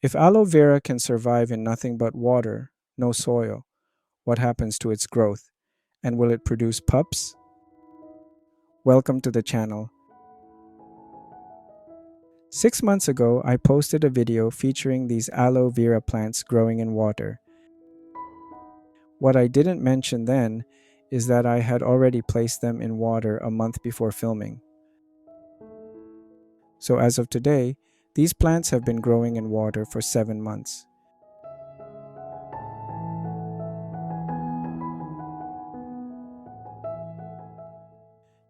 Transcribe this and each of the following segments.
If aloe vera can survive in nothing but water, no soil, what happens to its growth? And will it produce pups? Welcome to the channel. 6 months ago, I posted a video featuring these aloe vera plants growing in water. What I didn't mention then is that I had already placed them in water a month before filming. So as of today, these plants have been growing in water for 7 months.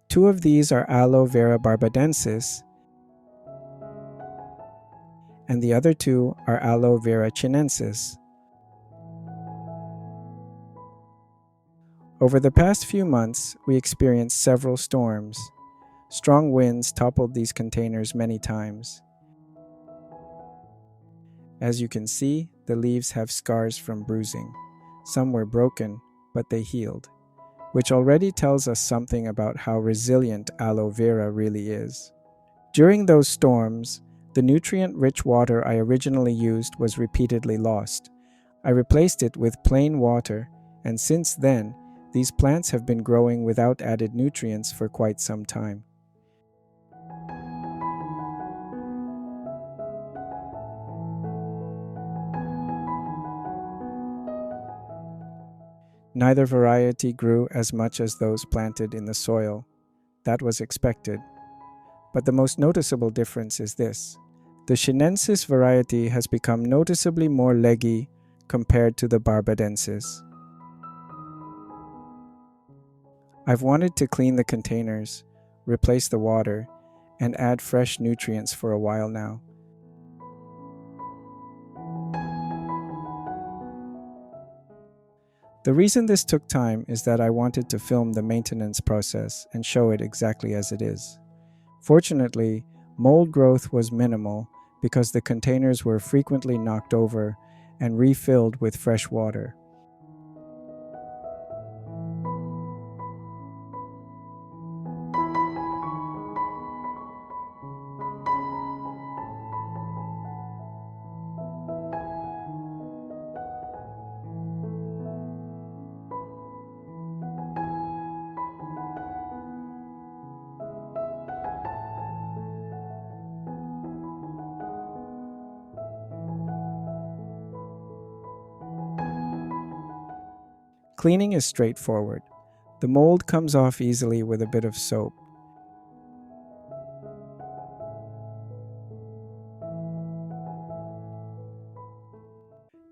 Two of these are Aloe Vera barbadensis, and the other two are Aloe Vera chinensis. Over the past few months, we experienced several storms. Strong winds toppled these containers many times. As you can see, the leaves have scars from bruising. Some were broken, but they healed, which already tells us something about how resilient aloe vera really is. During those storms, the nutrient-rich water I originally used was repeatedly lost. I replaced it with plain water, and since then, these plants have been growing without added nutrients for quite some time. Neither variety grew as much as those planted in the soil. That was expected. But the most noticeable difference is this. The chinensis variety has become noticeably more leggy compared to the barbadensis. I've wanted to clean the containers, replace the water, and add fresh nutrients for a while now. The reason this took time is that I wanted to film the maintenance process and show it exactly as it is. Fortunately, mold growth was minimal because the containers were frequently knocked over and refilled with fresh water. Cleaning is straightforward. The mold comes off easily with a bit of soap.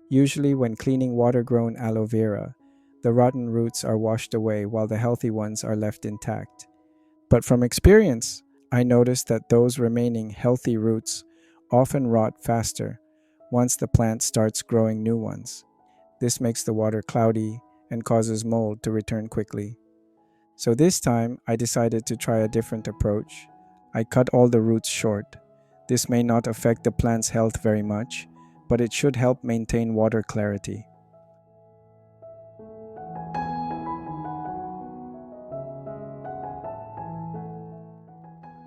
Usually when cleaning water-grown aloe vera, the rotten roots are washed away while the healthy ones are left intact. But from experience, I noticed that those remaining healthy roots often rot faster once the plant starts growing new ones. This makes the water cloudy and causes mold to return quickly. So this time, I decided to try a different approach. I cut all the roots short. This may not affect the plant's health very much, but it should help maintain water clarity.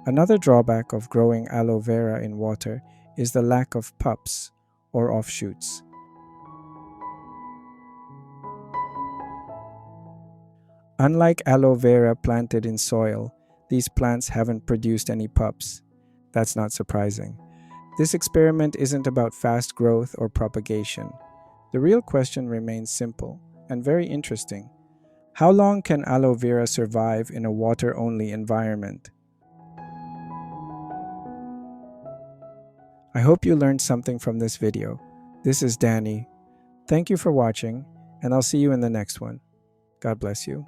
Another drawback of growing aloe vera in water is the lack of pups or offshoots. Unlike aloe vera planted in soil, these plants haven't produced any pups. That's not surprising. This experiment isn't about fast growth or propagation. The real question remains simple and very interesting. How long can aloe vera survive in a water-only environment? I hope you learned something from this video. This is Danny. Thank you for watching, and I'll see you in the next one. God bless you.